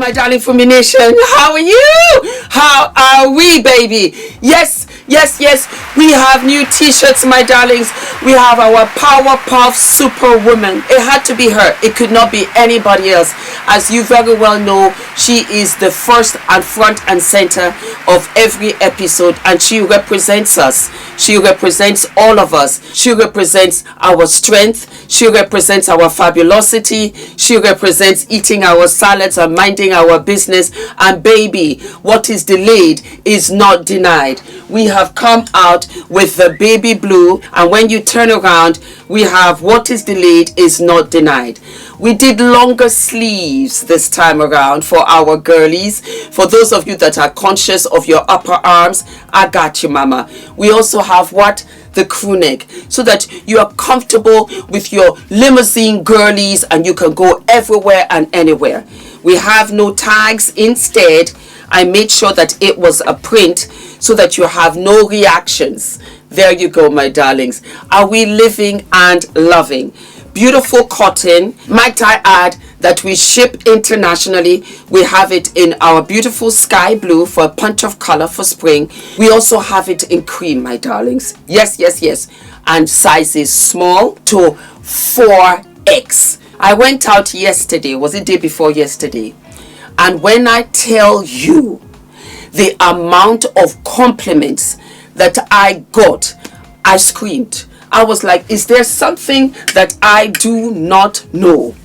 my darling Fumi Nation. How are you? How are we, baby? Yes, yes, yes. We have new t-shirts, my darlings. We have our Powerpuff Superwoman. It had to be her. It could not be anybody else. As you very well know, she is the first and front and center of every episode, and she represents us. She represents all of us. She represents our strength. She represents our fabulosity. She represents eating our salads and minding our business. And baby, what is delayed is not denied. We have come out with the baby blue, and when you turn around, we have what is delayed is not denied. We did longer sleeves this time around for our girlies. For those of you that are conscious of your upper arms, I got you, mama. We also have what? The crew neck, so that you are comfortable with your limousine girlies and you can go everywhere and anywhere. We have no tags. Instead, I made sure that it was a print so that you have no reactions. There you go, my darlings. Are we living and loving? Beautiful cotton. Might I add that we ship internationally. We have it in our beautiful sky blue for a punch of color for spring. We also have it in cream, my darlings. Yes, yes, yes. And sizes small to 4X. I went out yesterday. Was it day before yesterday? And when I tell you the amount of compliments that I got, I screamed. I was like, is there something that I do not know?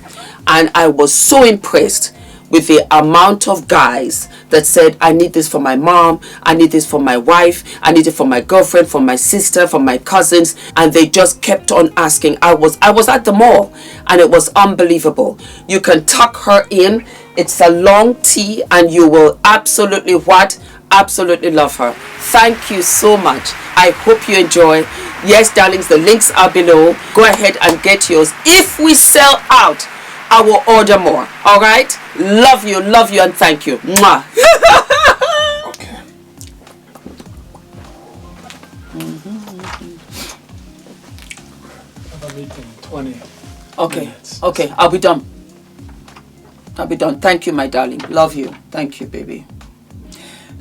And I was so impressed with the amount of guys that said, I need this for my mom, I need this for my wife, I need it for my girlfriend, for my sister, for my cousins. And they just kept on asking. I was at the mall, and it was unbelievable. You can tuck her in. It's a long tee, and you will absolutely what? Absolutely love her. Thank you so much. I hope you enjoy. Yes, darlings, the links are below. Go ahead and get yours. If we sell out, I will order more. All right? Love you, and thank you. Mwah. Okay. Have a meeting in 20 Okay. minutes. Okay, I'll be done. Thank you, my darling. Love you. Thank you, baby.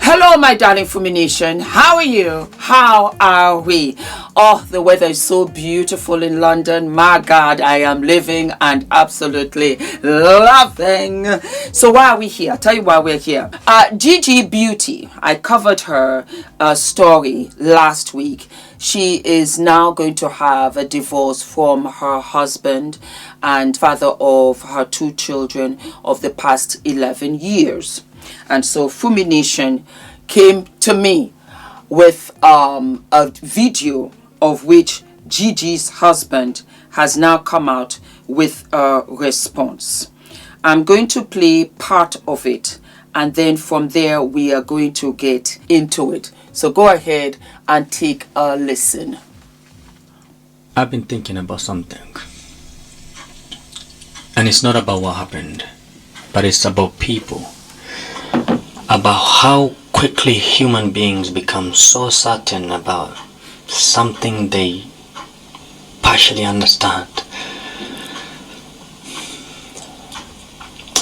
Hello, my darling Fumi Nation. How are you? How are we? Oh, the weather is so beautiful in London. My God, I am living and absolutely loving. So why are we here? I'll tell you why we're here. Gigi Beauty. I covered her story last week. She is now going to have a divorce from her husband and father of her 2 children of the past 11 years. And so Fumi Nation came to me with a video of which Gigi's husband has now come out with a response. I'm going to play part of it, and then from there we are going to get into it. So go ahead and take a listen. I've been thinking about something. And it's not about what happened, but it's about people. About how quickly human beings become so certain about something they partially understand.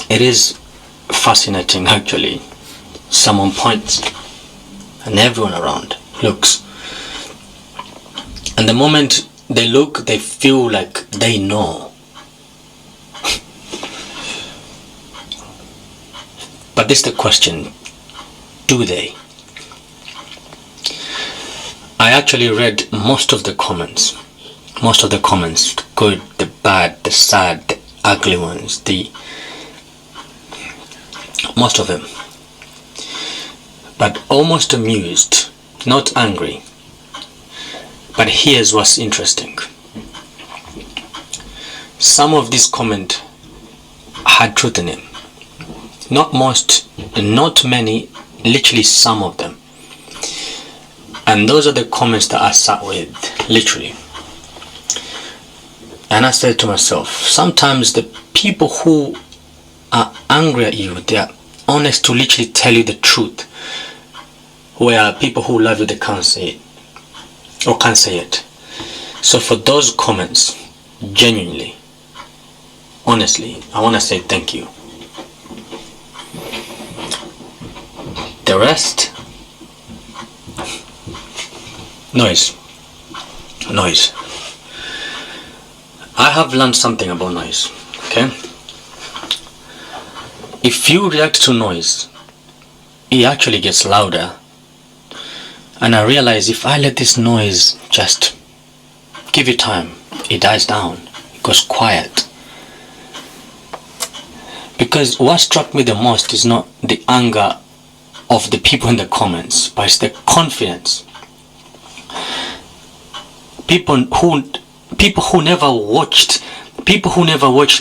It is fascinating, actually. Someone points and everyone around looks, and the moment they look, they feel like they know. But this is the question, do they? I actually read most of the comments, the good, the bad, the sad, the ugly ones, most of them. But almost amused, not angry. But here's what's interesting. Some of these comments had truth in them. Not most, not many, literally some of them. And those are the comments that I sat with, literally. And I said to myself, sometimes the people who are angry at you, they are honest to literally tell you the truth. Where people who love you, they can't say it. Or can't say it. So for those comments, genuinely, honestly, I want to say thank you. The rest, noise. I have learned something about noise, okay? If you react to noise, it actually gets louder. And I realize if I let this noise just give it time, it dies down, it goes quiet. Because what struck me the most is not the anger of the people in the comments, but it's the confidence. People who never watched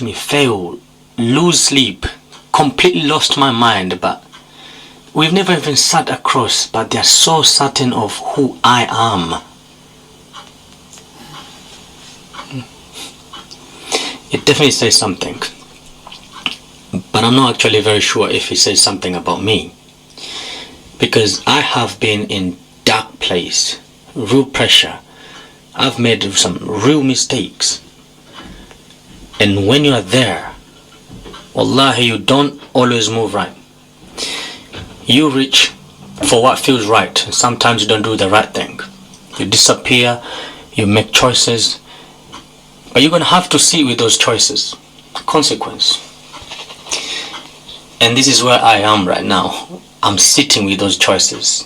me fail, lose sleep, completely lost my mind, but we've never even sat across, but they're so certain of who I am. It definitely says something, but I'm not actually very sure if it says something about me, because I have been in dark place, real pressure. I've made some real mistakes, and when you are there, wallahi, you don't always move right. You reach for what feels right, and sometimes you don't do the right thing. You disappear, you make choices, but you're gonna have to sit with those choices, consequence. And this is where I am right now. I'm sitting with those choices.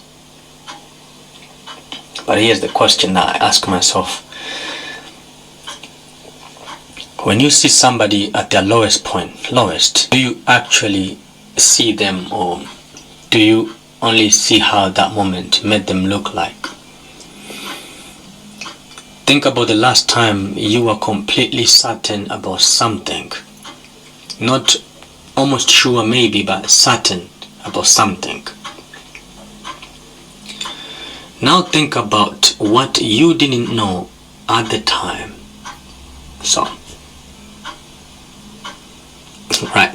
But here's the question that I ask myself. When you see somebody at their lowest point, do you actually see them, or do you only see how that moment made them look like? Think about the last time you were completely certain about something. Not almost sure maybe, but certain about something. Now think about what you didn't know at the time. So, right.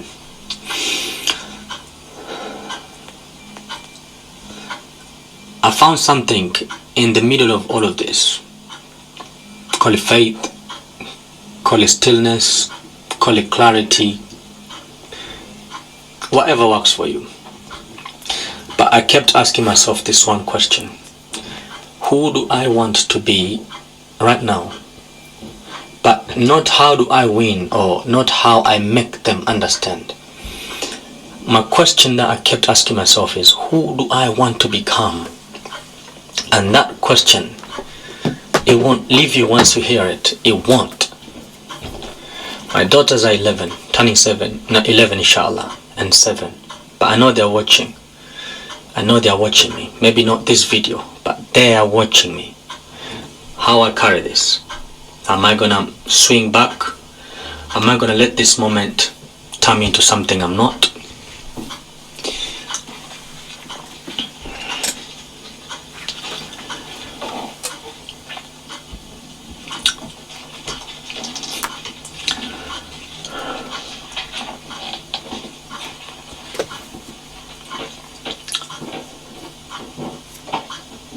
I found something in the middle of all of this. Call it faith, call it stillness, call it clarity, whatever works for you. But I kept asking myself this one question. Who do I want to be right now? But not how do I win, or not how I make them understand. My question that I kept asking myself is, who do I want to become? And that question, it won't leave you once you hear it. It won't. My daughters are 11, turning 7, not 11 inshallah, and 7. But I know they're watching. I know they're watching me. Maybe not this video, but they are watching me. How I carry this. Am I gonna swing back? Am I gonna let this moment turn me into something I'm not?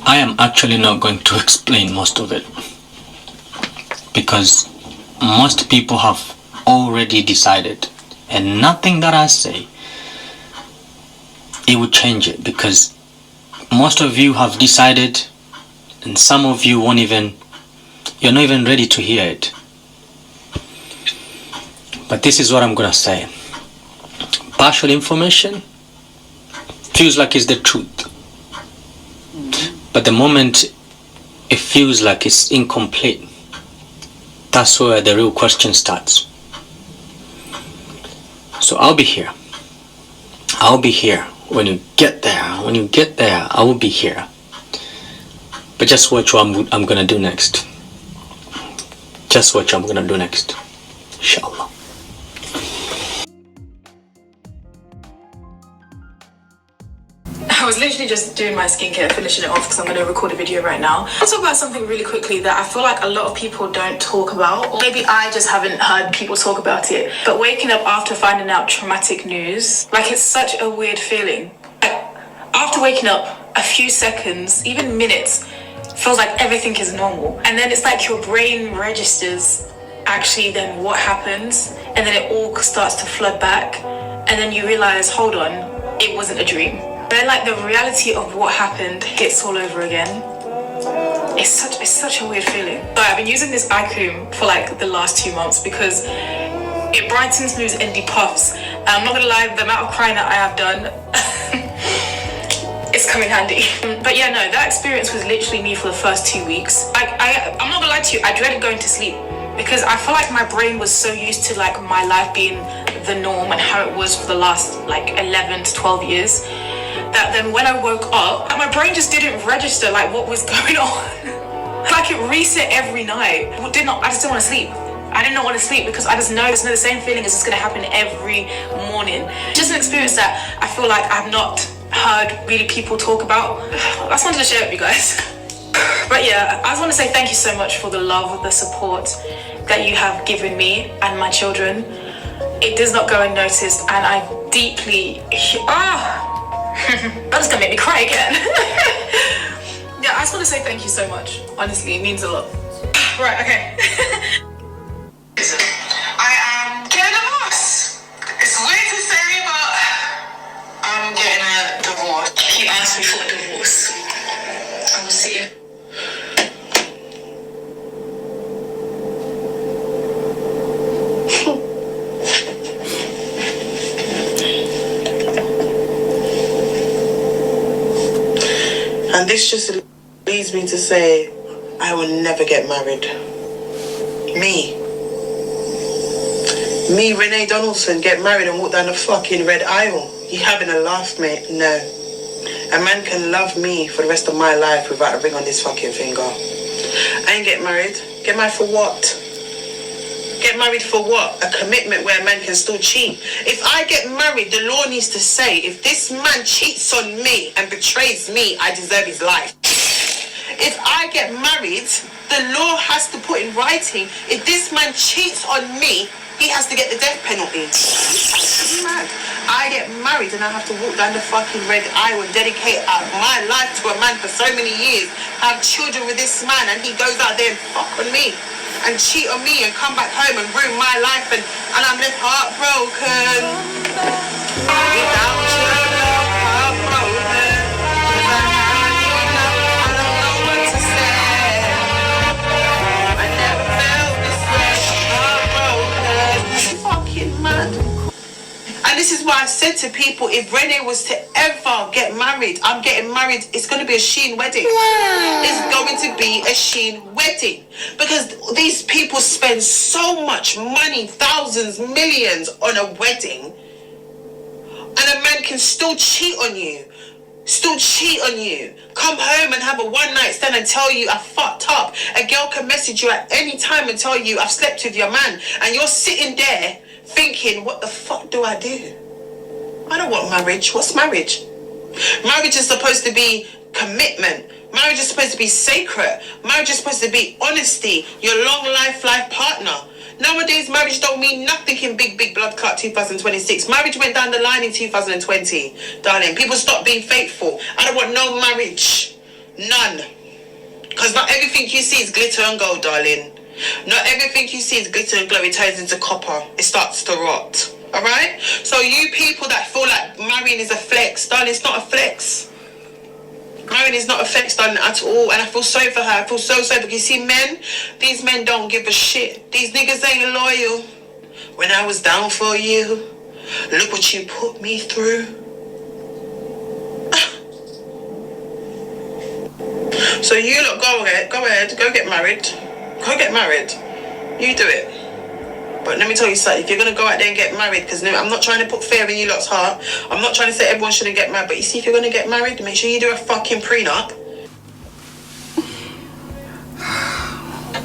I am actually not going to explain most of it, because most people have already decided, and nothing that I say, it will change it, because most of you have decided, and some of you won't even, you're not even ready to hear it. But this is what I'm gonna say. Partial information feels like it's the truth. But the moment it feels like it's incomplete, that's where the real question starts. So I'll be here. I'll be here when you get there. When you get there, I will be here. But just watch what I'm gonna do next. Just watch what I'm gonna do next. Inshallah. I was literally just doing my skincare, finishing it off because I'm going to record a video right now. I'll talk about something really quickly that I feel like a lot of people don't talk about, or maybe I just haven't heard people talk about it. But waking up after finding out traumatic news, like, it's such a weird feeling. Like, after waking up, a few seconds, even minutes, feels like everything is normal. And then it's like your brain registers actually then what happens, and then it all starts to flood back, and then you realize, hold on, it wasn't a dream. then like the reality of what happened hits all over again. It's such a weird feeling. So I've been using this eye cream for like the last 2 months because it brightens, moves, and depuffs. I'm not gonna lie, the amount of crying that I have done, it's coming handy. But yeah, no, that experience was literally me for the first 2 weeks. I'm not gonna lie to you, I dreaded going to sleep because I feel like my brain was so used to like my life being the norm and how it was for the last like 11 to 12 years, that then when I woke up, my brain just didn't register like what was going on. Like it reset every night. I just didn't want to sleep. I did not want to sleep because I just know the same feeling is just going to happen every morning. Just an experience that I feel like I've not heard really people talk about. I just wanted to share it with you guys. But yeah, I just want to say thank you so much for the love, the support that you have given me and my children. It does not go unnoticed, and I deeply... That's gonna make me cry again. Yeah, I just want to say thank you so much. Honestly, it means a lot. Right, okay. I am getting a divorce. It's weird to say, but I'm getting a divorce. He asked me for a divorce. I will see you. And this just leads me to say, I will never get married. Me, Renee Donaldson, get married and walk down the fucking red aisle. You having a laugh, mate? No. A man can love me for the rest of my life without a ring on this fucking finger. I ain't get married. Get married for what? Get married for what? A commitment where a man can still cheat. If I get married, the law needs to say, if this man cheats on me and betrays me, I deserve his life. If I get married, the law has to put in writing, if this man cheats on me, he has to get the death penalty. Mad. I get married and I have to walk down the fucking red aisle and dedicate my life to a man for so many years, have children with this man, and he goes out there and fuck on me and cheat on me and come back home and ruin my life, and I'm left heartbroken. Without your love, heartbroken. 'Cause I have you now, I don't know what to say. I never felt this way, heartbroken. Fucking mad. And this is why I said to people, if Renee was to ever get married, I'm getting married, it's going to be a Sheen wedding. It's going to be a Sheen wedding. Because these people spend so much money, thousands, millions on a wedding. And a man can still cheat on you. Still cheat on you. Come home and have a one-night stand and tell you I fucked up. A girl can message you at any time and tell you I've slept with your man. And you're sitting there thinking, what the fuck do I do? I don't want marriage. What's marriage? Marriage is supposed to be commitment. Marriage is supposed to be sacred. Marriage is supposed to be honesty. Your long life partner. Nowadays, marriage don't mean nothing in big blood clot 2026. Marriage went down the line in 2020, darling. People stopped being faithful. I don't want no marriage. None. Because not everything you see is glitter and gold, darling. Not everything you see is glitter and glow. It turns into copper. It starts to rot. Alright? So you people that feel like marrying is a flex, darling, it's not a flex. Marrying is not a flex, darling, at all. And I feel sorry for her. I feel so sorry because you see, men, these men don't give a shit. These niggas ain't loyal. When I was down for you, look what you put me through. So you look, go ahead, go get married. Go get married. You do it. But let me tell you something, if you're going to go out there and get married, because I'm not trying to put fear in you lot's heart, I'm not trying to say everyone shouldn't get married, but you see, if you're going to get married, make sure you do a fucking prenup.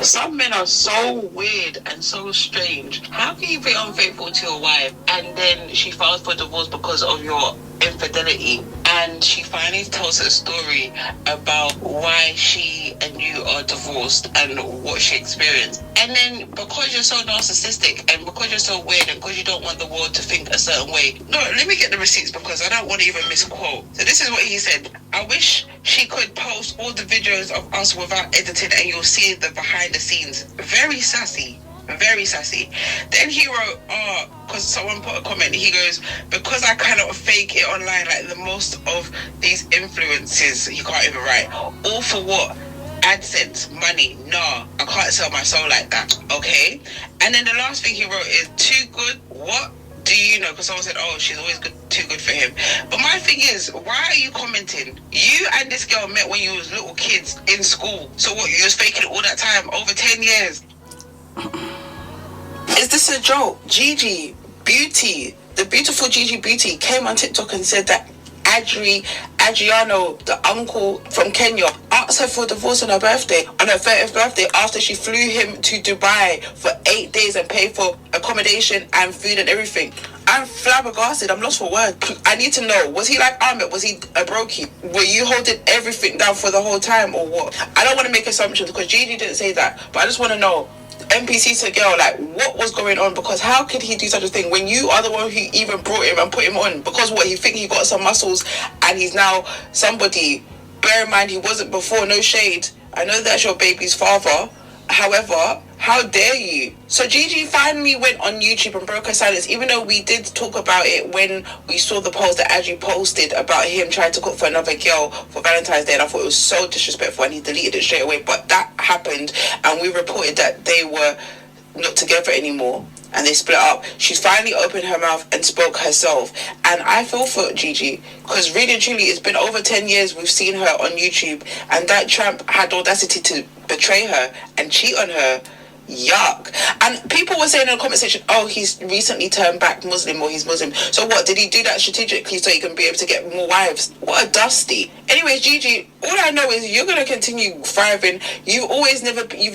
Some men are so weird and so strange. How can you be unfaithful to your wife and then she files for divorce because of your infidelity? And she finally tells a story about why she and you are divorced and what she experienced. And then because you're so narcissistic and because you're so weird and because you don't want the world to think a certain way. No, let me get the receipts because I don't want to even misquote. So this is what he said. I wish she could post all the videos of us without editing and you'll see the behind the scenes. Very sassy. Very sassy. Then he wrote, because someone put a comment, he goes, because I cannot fake it online like the most of these influences, he can't even write. All for what? AdSense, money. Nah, I can't sell my soul like that. Okay? And then the last thing he wrote is, too good? What? Do you know? Because someone said, oh, she's always good, too good for him. But my thing is, why are you commenting? You and this girl met when you was little kids in school. So what, you was faking it all that time? Over 10 years? Is this a joke? Gigi Beauty, the beautiful Gigi Beauty, came on TikTok and said that Adriano, the uncle from Kenya, asked her for a divorce on her birthday, on her 30th birthday, after she flew him to Dubai for 8 days and paid for accommodation and food and everything. I'm flabbergasted. I'm lost for words. I need to know, was he like Ahmed? Was he a brokey? Were you holding everything down for the whole time or what? I don't want to make assumptions because Gigi didn't say that, but I just want to know, NPC to girl, like, what was going on? Because how could he do such a thing when you are the one who even brought him and put him on? Because what, he think he got some muscles and he's now somebody. Bear in mind, he wasn't before. No shade, I know that's your baby's father. However, how dare you? So Gigi finally went on YouTube and broke her silence, even though we did talk about it when we saw the post that Adri posted about him trying to cook for another girl for Valentine's Day, and I thought it was so disrespectful and he deleted it straight away. But that happened and we reported that they were not together anymore and they split up. She's finally opened her mouth and spoke herself, and I feel for Gigi because really and truly it's been over 10 years we've seen her on YouTube, and that tramp had audacity to betray her and cheat on her. Yuck. And people were saying in the comment section, oh, he's recently turned back Muslim, or he's Muslim. So what, did he do that strategically so he can be able to get more wives? What a dusty. Anyways, Gigi, all I know is you're going to continue thriving. You've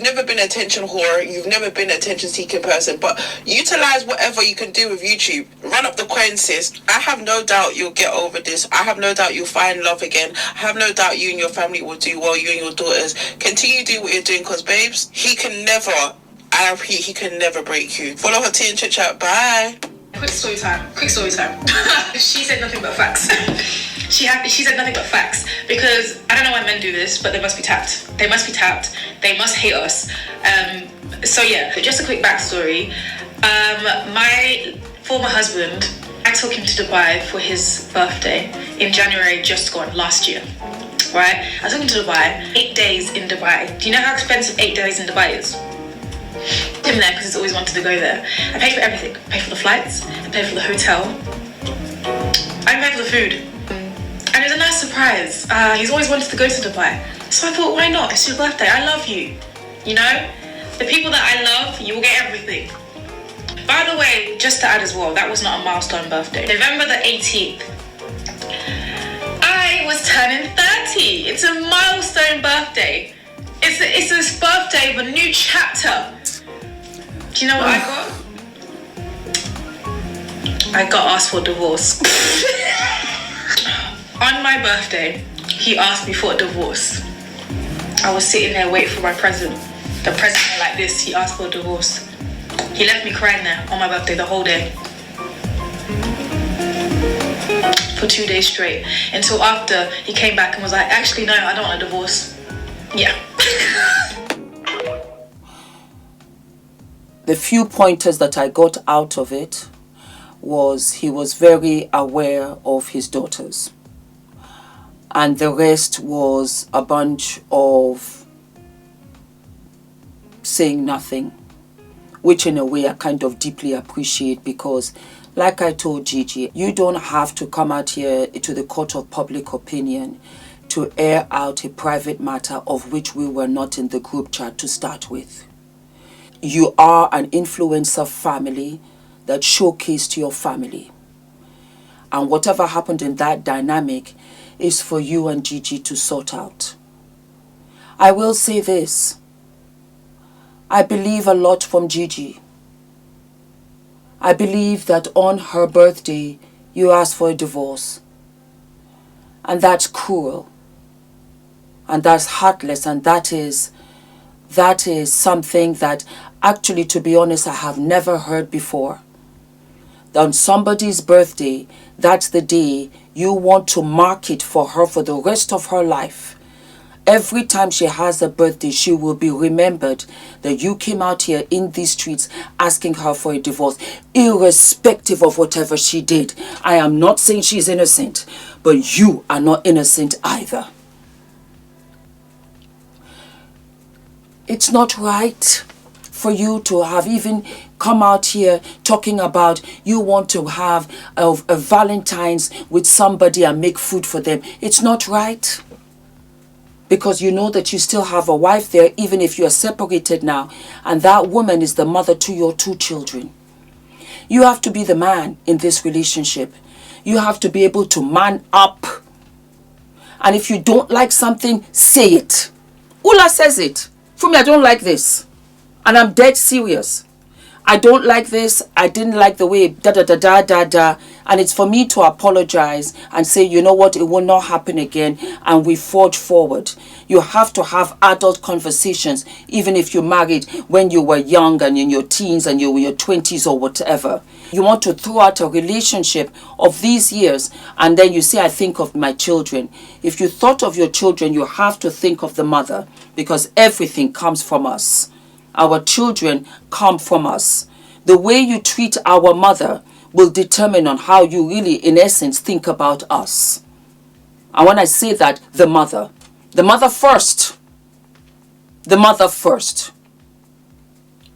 never been an attention whore. You've never been an attention seeking person, but utilize whatever you can do with YouTube. Run up the coin, sis. I have no doubt you'll get over this. I have no doubt you'll find love again. I have no doubt you and your family will do well, you and your daughters. Continue to do what you're doing, because babes, he can never, I repeat, he can never break you. Follow her tea and chit chat. Bye. Quick story time. She said nothing but facts. She said nothing but facts, because I don't know why men do this, but they must be tapped. They must hate us. So yeah, just a quick backstory. My former husband, I took him to Dubai for his birthday in January, just gone, last year. Right? I took him to Dubai, 8 days in Dubai. Do you know how expensive 8 days in Dubai is? Him there because he's always wanted to go there. I paid for everything. I paid for the flights, I paid for the hotel, I paid for the food. And it was a nice surprise. He's always wanted to go to Dubai. So I thought, why not? It's your birthday, I love you. You know? The people that I love, you will get everything. By the way, just to add as well, that was not a milestone birthday. November the 18th, I was turning 30. It's a milestone birthday. It's this birthday of a new chapter. Do you know what I got? I got asked for divorce. On my birthday, he asked me for a divorce. I was sitting there waiting for my present. The present like this, he asked for a divorce. He left me crying there on my birthday the whole day. For 2 days straight. Until after he came back and was like, actually no, I don't want a divorce. Yeah. The few pointers that I got out of it was he was very aware of his daughters. And the rest was a bunch of saying nothing, which in a way I kind of deeply appreciate, because like I told Gigi, you don't have to come out here to the court of public opinion to air out a private matter of which we were not in the group chat to start with. You are an influencer family that showcased your family. And whatever happened in that dynamic is for you and Gigi to sort out. I will say this. I believe a lot from Gigi. I believe that on her birthday, you asked for a divorce. And that's cruel. And that's heartless. And that is something that actually, to be honest, I have never heard before. On somebody's birthday, that's the day you want to mark it for her for the rest of her life. Every time she has a birthday, she will be remembered that you came out here in these streets asking her for a divorce, irrespective of whatever she did. I am not saying she's innocent, but you are not innocent either. It's not right for you to have even come out here talking about you want to have a Valentine's with somebody and make food for them. It's not right. Because you know that you still have a wife there, even if you are separated now. And that woman is the mother to your 2 children. You have to be the man in this relationship. You have to be able to man up. And if you don't like something, say it. Ula says it. Fumi, I don't like this. And I'm dead serious. I don't like this. I didn't like the way da-da-da-da-da-da. And it's for me to apologize and say, you know what, it will not happen again. And we forge forward. You have to have adult conversations, even if you're married when you were young and in your teens and you were in your 20s or whatever. You want to throw out a relationship of these years and then you say, I think of my children. If you thought of your children, you have to think of the mother, because everything comes from us. Our children come from us. The way you treat our mother will determine on how you really, in essence, think about us. And when I say that, the mother first. The mother first.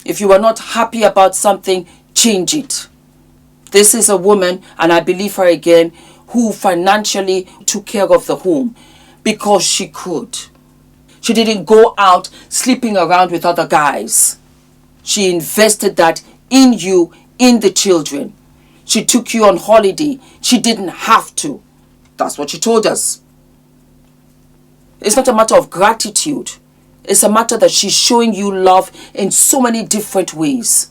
If you are not happy about something, change it. This is a woman, and I believe her again, who financially took care of the home because she could. She didn't go out sleeping around with other guys. She invested that in you, in the children. She took you on holiday. She didn't have to. That's what she told us. It's not a matter of gratitude. It's a matter that she's showing you love in so many different ways.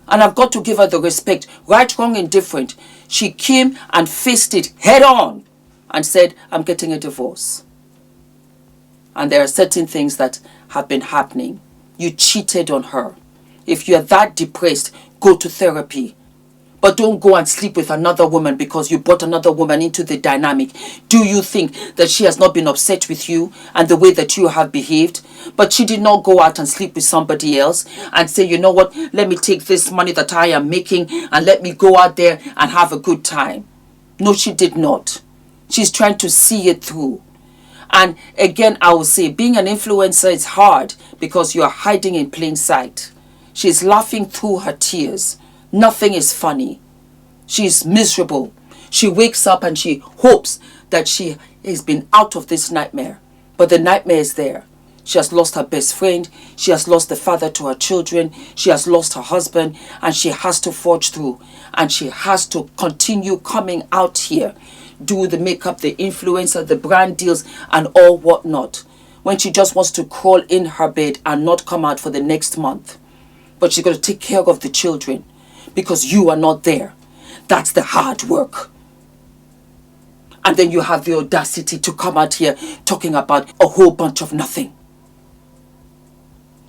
And I've got to give her the respect, right, wrong, indifferent. She came and faced it head on and said, I'm getting a divorce. And there are certain things that have been happening. You cheated on her. If you're that depressed, go to therapy. But don't go and sleep with another woman because you brought another woman into the dynamic. Do you think that she has not been upset with you and the way that you have behaved? But she did not go out and sleep with somebody else and say, you know what, let me take this money that I am making and let me go out there and have a good time. No, she did not. She's trying to see it through. And again, I will say, being an influencer is hard because you are hiding in plain sight. She's laughing through her tears. Nothing is funny. She's miserable. She wakes up and she hopes that she has been out of this nightmare. But the nightmare is there. She has lost her best friend. She has lost the father to her children. She has lost her husband. And she has to forge through. And she has to continue coming out here. Do the makeup, the influencer, the brand deals, and all whatnot. When she just wants to crawl in her bed and not come out for the next month. But she's got to take care of the children because you are not there. That's the hard work. And then you have the audacity to come out here talking about a whole bunch of nothing.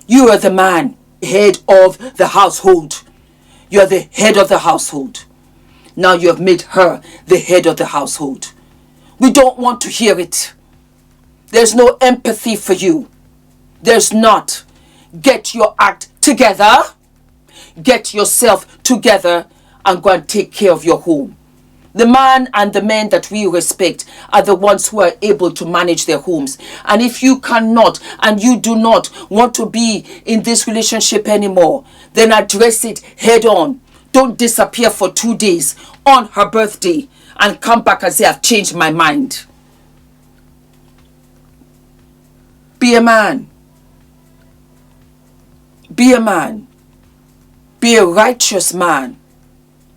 You are the man, head of the household. You are the head of the household. Now you have made her the head of the household. We don't want to hear it. There's no empathy for you. There's not. Get your act together. Get yourself together and go and take care of your home. The man and the men that we respect are the ones who are able to manage their homes. And if you cannot and you do not want to be in this relationship anymore, then address it head on. Don't disappear for 2 days on her birthday and come back and say, I've changed my mind. Be a man. Be a man. Be a righteous man.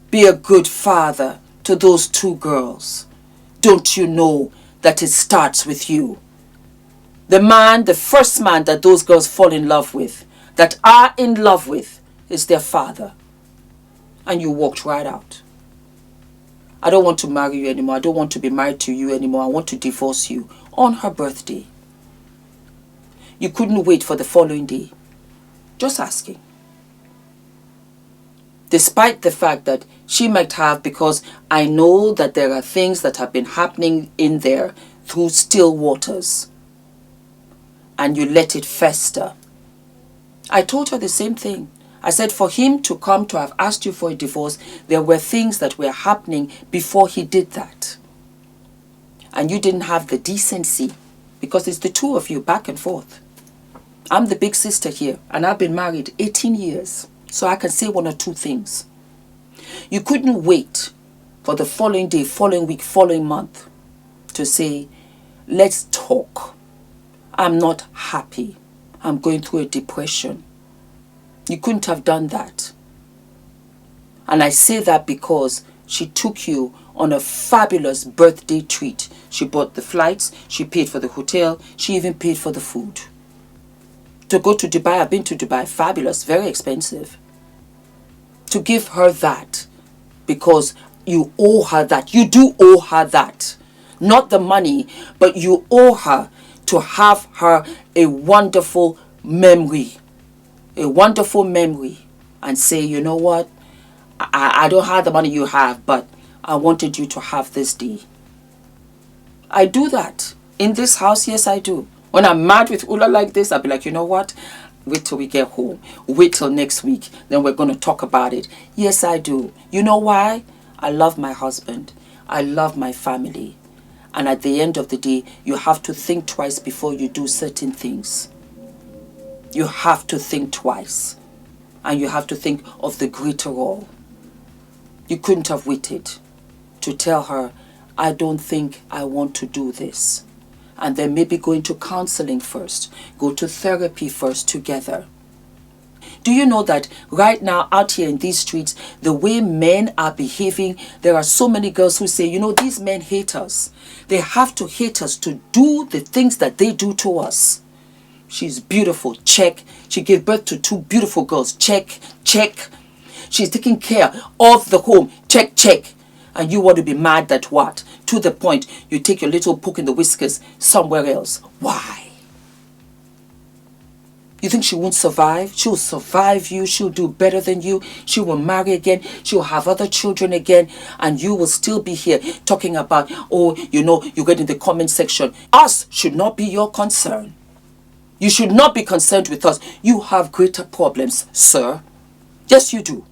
Be a good father to those 2 girls. Don't you know that it starts with you? The man, the first man that those girls fall in love with, that are in love with, is their father. And you walked right out. I don't want to marry you anymore. I don't want to be married to you anymore. I want to divorce you on her birthday. You couldn't wait for the following day. Just asking. Despite the fact that she might have, because I know that there are things that have been happening in there through still waters. and you let it fester. I told her the same thing. I said for him to come to have asked you for a divorce, there were things that were happening before he did that. And you didn't have the decency, because it's the two of you back and forth. I'm the big sister here, and I've been married 18 years, so I can say one or two things. You couldn't wait for the following day, following week, following month to say, let's talk. I'm not happy. I'm going through a depression. You couldn't have done that. And I say that because she took you on a fabulous birthday treat. She bought the flights, she paid for the hotel, she even paid for the food. To go to Dubai, I've been to Dubai, fabulous, very expensive. To give her that, because you owe her that. You do owe her that. Not the money, but you owe her to have her a wonderful memory. A wonderful memory. And say, you know what? I don't have the money you have, but I wanted you to have this day. I do that. In this house, yes, I do. When I'm mad with Ula like this, I'll be like, you know what? Wait till we get home. Wait till next week. Then we're going to talk about it. Yes, I do. You know why? I love my husband. I love my family. And at the end of the day, you have to think twice before you do certain things. You have to think twice. And you have to think of the greater all. You couldn't have waited to tell her, I don't think I want to do this. And then maybe go into counseling first. Go to therapy first together. Do you know that right now out here in these streets, the way men are behaving, there are so many girls who say, you know, these men hate us. They have to hate us to do the things that they do to us. She's beautiful, check. She gave birth to 2 beautiful girls, check, check. She's taking care of the home, check, check. And you want to be mad that what? To the point you take your little poke in the whiskers somewhere else. Why? You think she won't survive? She'll survive you. She'll do better than you. She will marry again. She'll have other children again. And you will still be here talking about, oh, you know, you get in the comment section. Us should not be your concern. You should not be concerned with us. You have greater problems, sir. Yes, you do.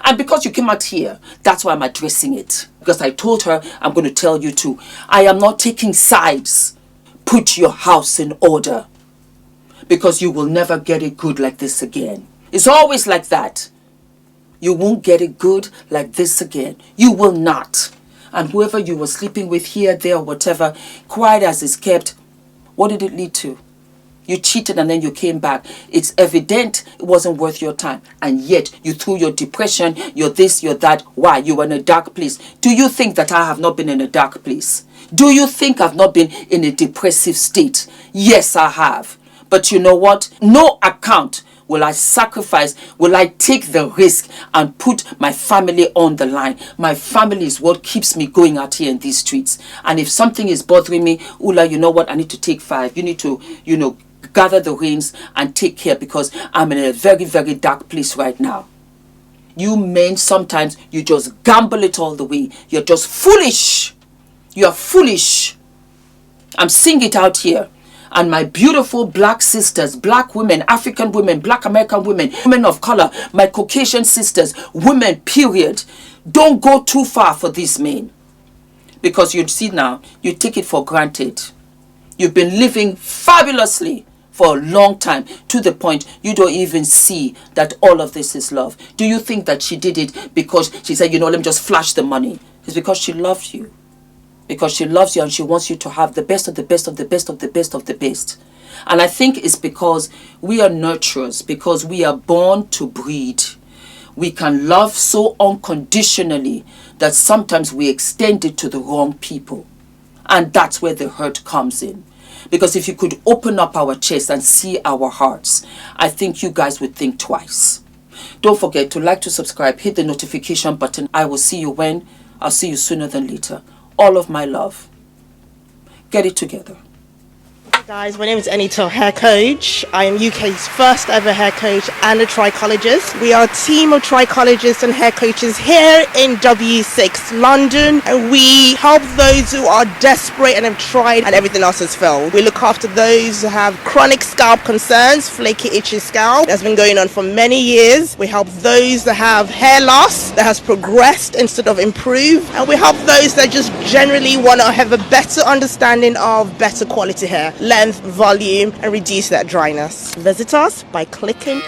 And because you came out here, that's why I'm addressing it. Because I told her, I'm going to tell you too. I am not taking sides. Put your house in order. Because you will never get it good like this again. It's always like that. You won't get it good like this again. You will not. And whoever you were sleeping with here, there, or whatever, quiet as it's kept, what did it lead to? You cheated and then you came back. It's evident it wasn't worth your time. And yet you threw your depression, your this, your that. Why? You were in a dark place. Do you think that I have not been in a dark place? Do you think I've not been in a depressive state? Yes, I have. But you know what? No account will I sacrifice, will I take the risk and put my family on the line. My family is what keeps me going out here in these streets. And if something is bothering me, Ula, you know what? I need to take 5. You need to, you know, gather the reins and take care, because I'm in a very, very dark place right now. You men, sometimes you just gamble it all the way. You're just foolish. You're foolish. I'm seeing it out here. And my beautiful black sisters, black women, African women, black American women, women of color, my Caucasian sisters, women, period. Don't go too far for these men. Because you see now, you take it for granted. You've been living fabulously for a long time, to the point you don't even see that all of this is love. Do you think that she did it because she said, you know, let me just flash the money? It's because she loved you. Because she loves you and she wants you to have the best of the best of the best of the best of the best. And I think it's because we are nurturers, because we are born to breed. We can love so unconditionally that sometimes we extend it to the wrong people. And that's where the hurt comes in. Because if you could open up our chest and see our hearts, I think you guys would think twice. Don't forget to like, to subscribe, hit the notification button. I will see you when? I'll see you sooner than later. All of my love. Get it together. Guys, my name is ENITAN, hair coach. I am UK's first ever hair coach and a trichologist. We are a team of trichologists and hair coaches here in W6 London, and we help those who are desperate and have tried and everything else has failed. We look after those who have chronic scalp concerns, flaky, itchy scalp that's been going on for many years. We help those that have hair loss that has progressed instead of improved, and we help those that just generally want to have a better understanding of better quality hair, length, volume, and reduce that dryness. Visit us by clicking